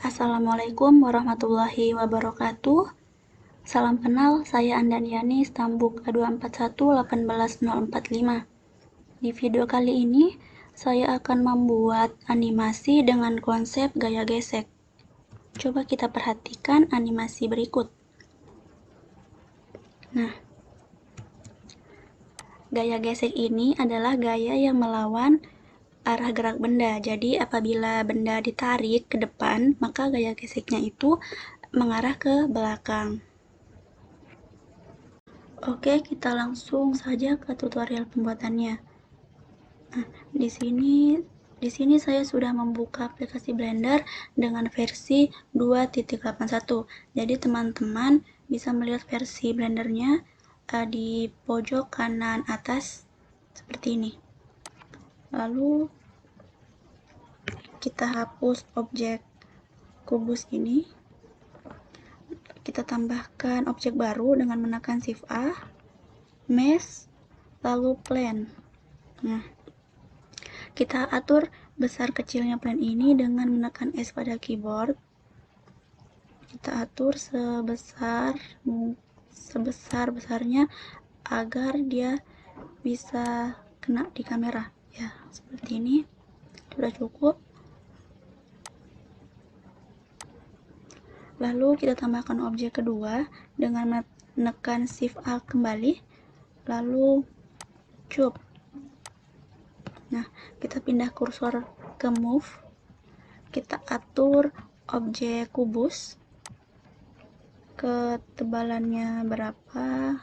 Assalamualaikum warahmatullahi wabarakatuh. Salam kenal, saya Andaniani Stambuk A241-18045. Di video kali ini, saya akan membuat animasi dengan konsep gaya gesek. Coba kita perhatikan animasi berikut. Nah, gaya gesek ini adalah gaya yang melawan arah gerak benda. Jadi apabila benda ditarik ke depan, maka gaya geseknya itu mengarah ke belakang. Oke, kita langsung saja ke tutorial pembuatannya. Nah, di sini saya sudah membuka aplikasi Blender dengan versi 2.81. Jadi teman-teman bisa melihat versi Blendernya di pojok kanan atas seperti ini. Lalu kita hapus objek kubus ini. Kita tambahkan objek baru dengan menekan Shift A, Mesh, lalu Plane. Nah, kita atur besar kecilnya plane ini dengan menekan S pada keyboard. Kita atur sebesar-besarnya agar dia bisa kena di kamera. Ya, seperti ini. Sudah cukup. Lalu kita tambahkan objek kedua dengan menekan Shift A kembali, lalu cube. Nah, kita pindah kursor ke move, kita atur objek kubus, ketebalannya berapa,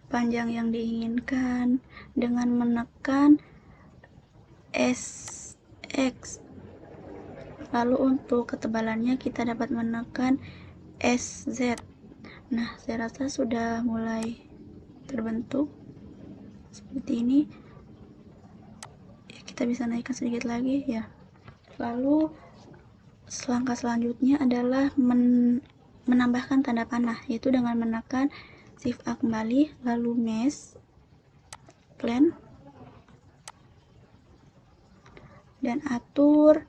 panjang yang diinginkan, dengan menekan SX. Lalu untuk ketebalannya kita dapat menekan SZ. Nah, saya rasa sudah mulai terbentuk seperti ini. Ya, kita bisa naikkan sedikit lagi ya. Lalu langkah selanjutnya adalah menambahkan tanda panah, yaitu dengan menekan Shift A kembali, lalu Mesh, Plane, dan atur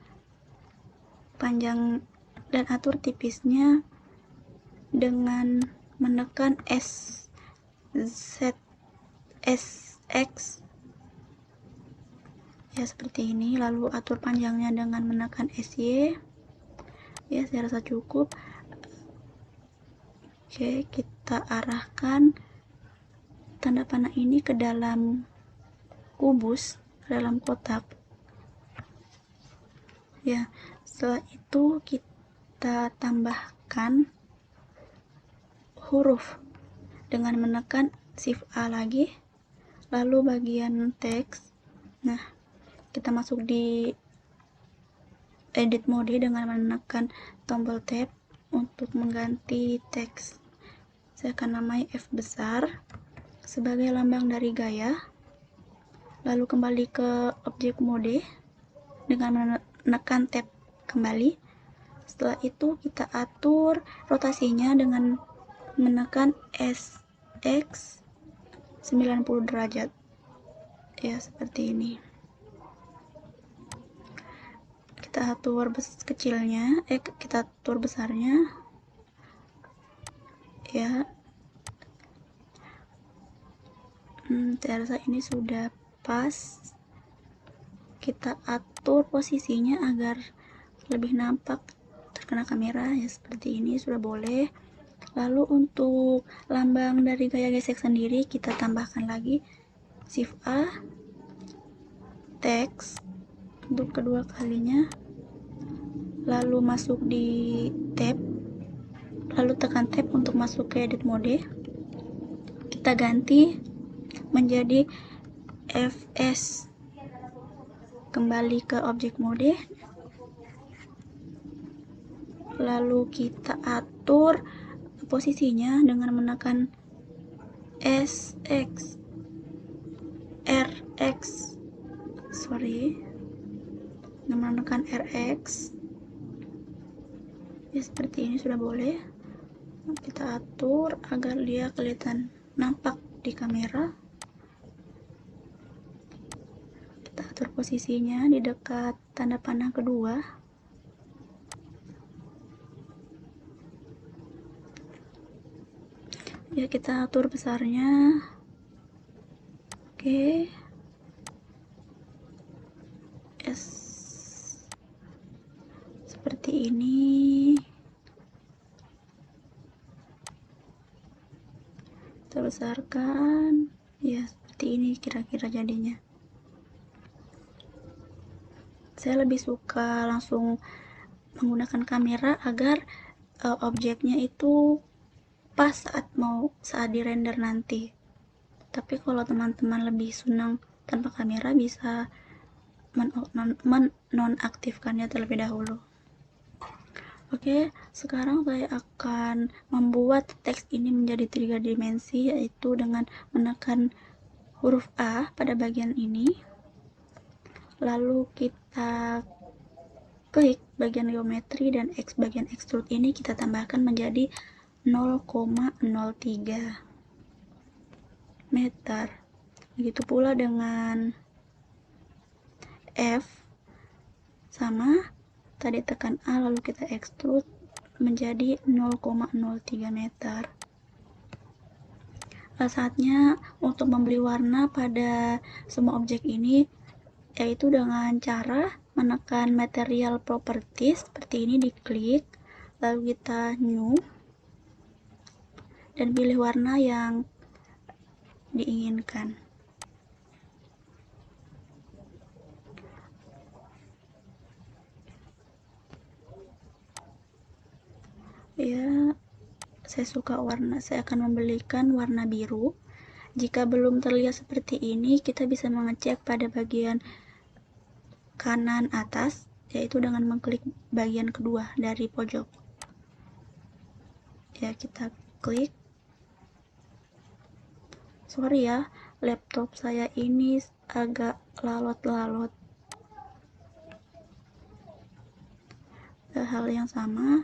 panjang dan atur tipisnya dengan menekan SX. Ya, seperti ini. Lalu atur panjangnya dengan menekan SY. Ya, saya rasa cukup. Oke, kita arahkan tanda panah ini ke dalam kubus, ke dalam kotak. Ya, setelah itu kita tambahkan huruf dengan menekan Shift A lagi, lalu bagian teks. Nah, kita masuk di edit mode dengan menekan tombol tab untuk mengganti teks. Saya akan namai F besar sebagai lambang dari gaya. Lalu kembali ke objek mode dengan menekan tab kembali. Setelah itu kita atur rotasinya dengan menekan SX 90 derajat. Ya, seperti ini. Kita atur kecilnya, kita atur besarnya. Ya. Saya rasa ini sudah pas. Kita atur posisinya agar lebih nampak terkena kamera, ya seperti ini sudah boleh. Lalu untuk lambang dari gaya gesek sendiri kita tambahkan lagi Shift A, teks untuk kedua kalinya, lalu masuk di tab, lalu tekan tab untuk masuk ke edit mode. Kita ganti menjadi FS. Kembali ke objek mode, lalu kita atur posisinya dengan menekan SX, RX, dengan menekan RX. Ya, seperti ini sudah boleh. Kita atur agar dia kelihatan nampak di kamera. atur posisinya di dekat tanda panah kedua. Ya, kita atur besarnya. Oke. Seperti ini. Kita besarkan. Ya, seperti ini kira-kira jadinya. Saya lebih suka langsung menggunakan kamera agar objeknya itu pas saat di render nanti. Tapi kalau teman-teman lebih senang tanpa kamera, bisa menonaktifkannya terlebih dahulu. Oke, sekarang saya akan membuat teks ini menjadi 3 dimensi, yaitu dengan menekan huruf A pada bagian ini. Lalu kita klik bagian geometri dan X bagian extrude ini kita tambahkan menjadi 0,03 meter. Begitu pula dengan F, sama, tadi tekan A lalu kita extrude menjadi 0,03 meter. Saatnya untuk memberi warna pada semua objek ini, yaitu dengan cara menekan material properties seperti ini, diklik, lalu kita new, dan pilih warna yang diinginkan. Ya, saya suka warna, saya akan membelikan warna biru. Jika belum terlihat seperti ini, kita bisa mengecek pada bagian kanan atas, yaitu dengan mengklik bagian kedua dari pojok. Ya, kita klik. Sorry ya, laptop saya ini agak lalot-lalot. Hal yang sama,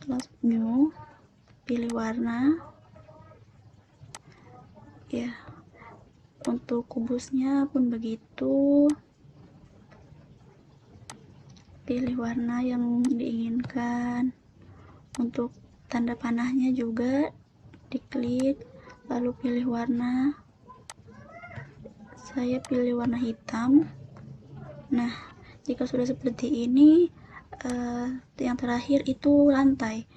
plus new, pilih warna. Ya, untuk kubusnya pun begitu, pilih warna yang diinginkan. Untuk tanda panahnya juga diklik, lalu pilih warna. Saya pilih warna hitam. Nah, jika sudah seperti ini, yang terakhir itu lantai.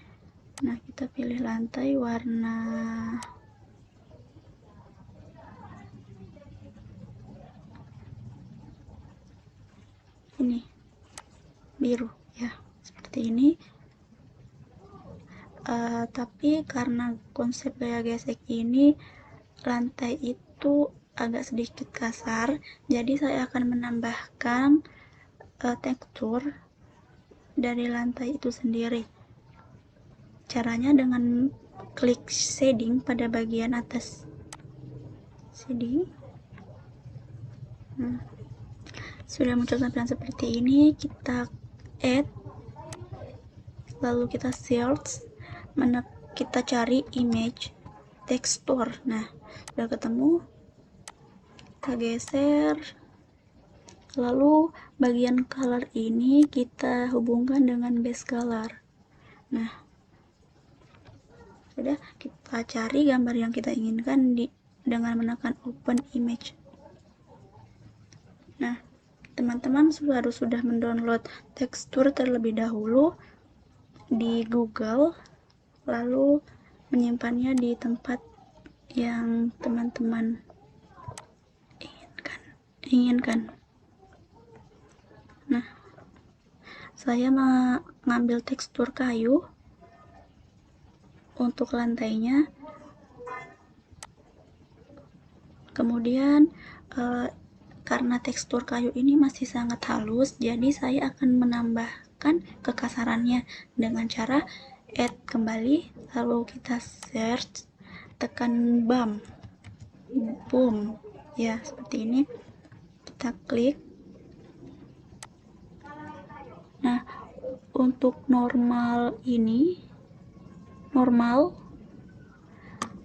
Nah, kita pilih lantai warna ini, biru ya, seperti ini. Tapi karena konsep gaya gesek ini lantai itu agak sedikit kasar, jadi saya akan menambahkan tekstur dari lantai itu sendiri. Caranya dengan klik shading pada bagian atas, shading. Sudah muncul tampilan seperti ini, kita add, lalu kita search, kita cari image tekstur. Nah, sudah ketemu, kita geser, lalu bagian color ini kita hubungkan dengan base color. Nah, sudah, kita cari gambar yang kita inginkan dengan menekan open image. Nah, teman-teman harus sudah mendownload tekstur terlebih dahulu di Google, lalu menyimpannya di tempat yang teman-teman inginkan. Nah, saya mengambil tekstur kayu untuk lantainya. Kemudian karena tekstur kayu ini masih sangat halus, jadi saya akan menambahkan kekasarannya dengan cara add kembali, lalu kita search, tekan boom, ya seperti ini, kita klik. Nah, untuk normal ini,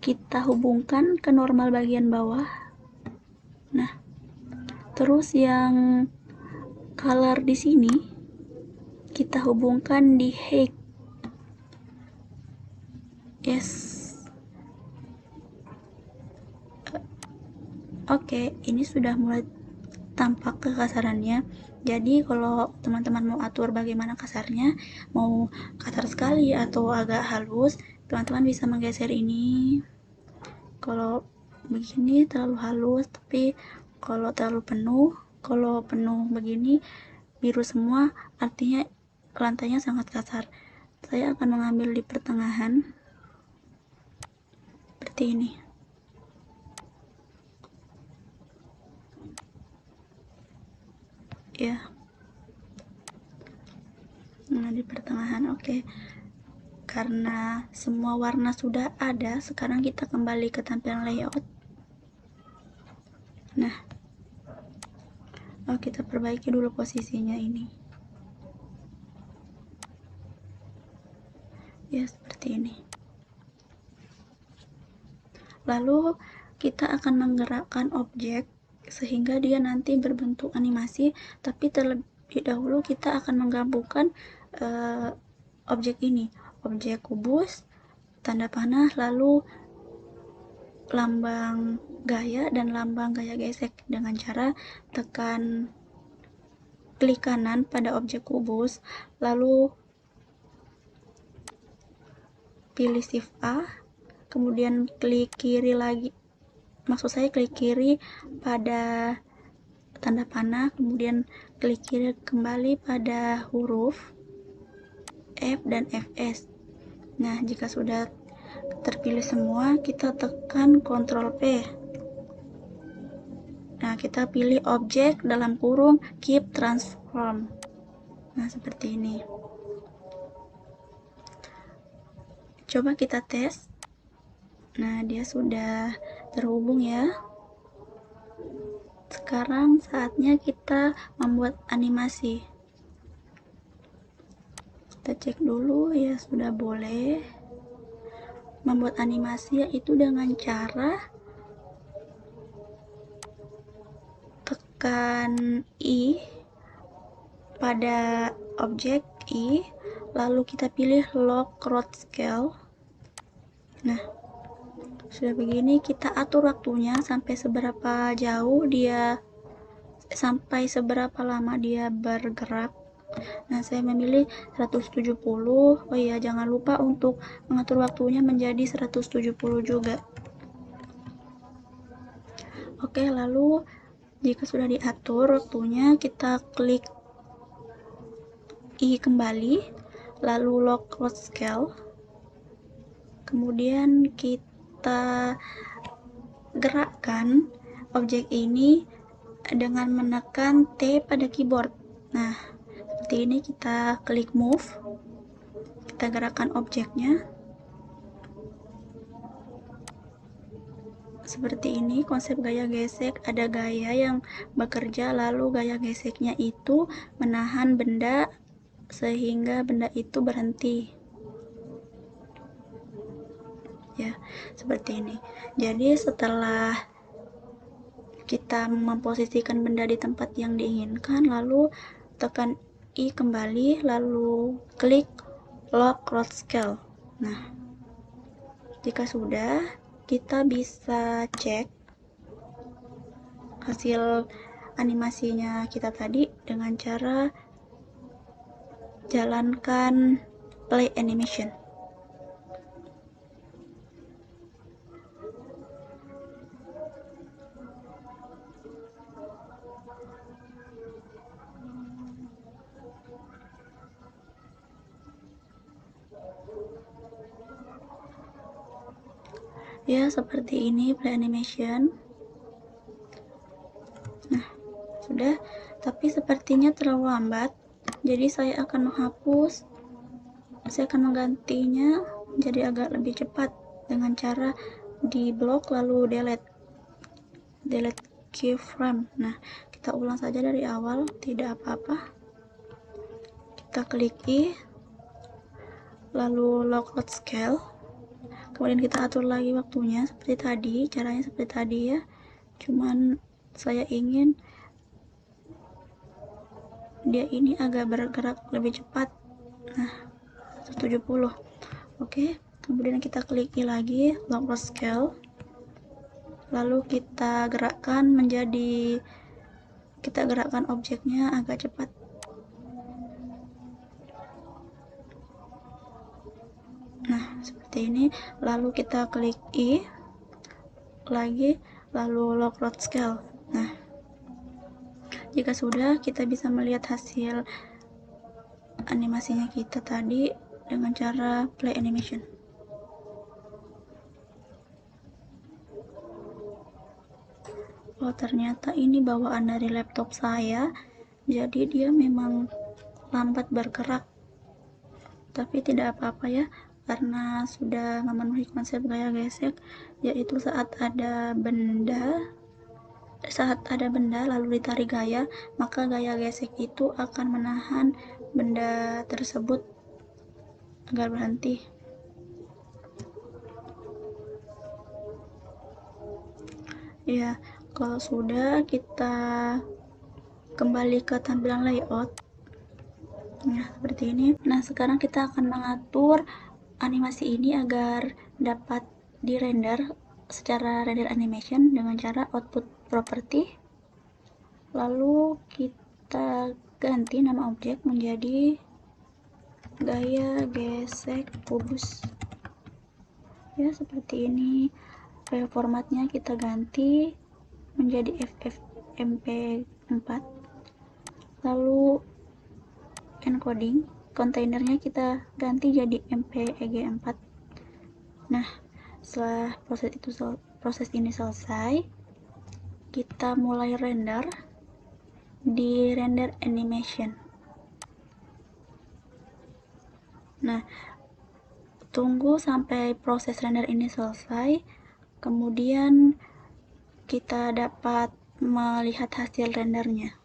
kita hubungkan ke normal bagian bawah. Nah, Terus yang color di sini kita hubungkan di height. Yes. Oke, ini sudah mulai tampak kekasarannya. Jadi kalau teman-teman mau atur bagaimana kasarnya, mau kasar sekali atau agak halus, teman-teman bisa menggeser ini. Kalau begini terlalu halus, tapi kalau terlalu penuh, kalau penuh begini biru semua, artinya lantainya sangat kasar. Saya akan mengambil di pertengahan seperti ini. Ya, nah di pertengahan. Oke. Karena semua warna sudah ada, sekarang kita kembali ke tampilan layout. Nah, kita perbaiki dulu posisinya ini. Ya, seperti ini. Lalu kita akan menggerakkan objek sehingga dia nanti berbentuk animasi, tapi terlebih dahulu kita akan menggabungkan objek ini, objek kubus, tanda panah, lalu lambang gaya dan lambang gaya gesek dengan cara tekan klik kanan pada objek kubus, lalu pilih shift A, kemudian klik kiri lagi, maksud saya klik kiri pada tanda panah, kemudian klik kiri kembali pada huruf F dan Fs. Nah, jika sudah terpilih semua, kita tekan Ctrl P. Nah, kita pilih objek dalam kurung keep transform. Nah, seperti ini. Coba kita tes. Nah, dia sudah terhubung ya. Sekarang saatnya kita membuat animasi. Kita cek dulu ya, sudah boleh. Membuat animasi yaitu dengan cara tekan I pada objek I, lalu kita pilih lock road scale. Nah, sudah begini, kita atur waktunya sampai seberapa jauh dia, sampai seberapa lama dia bergerak. Nah, saya memilih 170. Oh iya, jangan lupa untuk mengatur waktunya menjadi 170 juga. Oke, lalu jika sudah diatur waktunya, kita klik I kembali, lalu lock road scale. Kemudian kita gerakkan objek ini dengan menekan T pada keyboard. Nah, seperti ini, kita klik move, kita gerakkan objeknya. Seperti ini konsep gaya gesek, ada gaya yang bekerja, lalu gaya geseknya itu menahan benda sehingga benda itu berhenti. Ya, seperti ini. Jadi setelah kita memposisikan benda di tempat yang diinginkan, lalu tekan I kembali, lalu klik lock road scale. Nah, jika sudah, kita bisa cek hasil animasinya kita tadi dengan cara jalankan play animation. Ya, seperti ini play animation. Nah, sudah, tapi sepertinya terlalu lambat, jadi saya akan menghapus. Saya akan menggantinya menjadi agak lebih cepat dengan cara di blok lalu delete keyframe. Nah, kita ulang saja dari awal, tidak apa-apa. Kita klik I, lalu lock road scale, kemudian kita atur lagi waktunya seperti tadi, caranya seperti tadi ya, cuman saya ingin dia ini agak bergerak lebih cepat. Nah, 170. Oke, kemudian kita klik lagi lock scale, lalu kita gerakkan objeknya agak cepat. Nah, seperti ini. Lalu kita klik I lagi, lalu lock scale. Nah, jika sudah, kita bisa melihat hasil animasinya kita tadi dengan cara play animation. Oh, ternyata ini bawaan dari laptop saya, jadi dia memang lambat bergerak. Tapi tidak apa-apa ya, karena sudah memenuhi konsep gaya gesek, yaitu saat ada benda lalu ditarik gaya, maka gaya gesek itu akan menahan benda tersebut agar berhenti. Ya, kalau sudah, kita kembali ke tampilan layout. Nah, seperti ini. Nah, sekarang kita akan mengatur animasi ini agar dapat dirender secara render animation dengan cara output property. Lalu kita ganti nama objek menjadi gaya gesek kubus. Ya, seperti ini. File formatnya kita ganti menjadi FFmpeg4. Lalu encoding kontainernya kita ganti jadi mpeg4. Nah, setelah proses ini selesai, kita mulai render di render animation. Nah, tunggu sampai proses render ini selesai, kemudian kita dapat melihat hasil rendernya.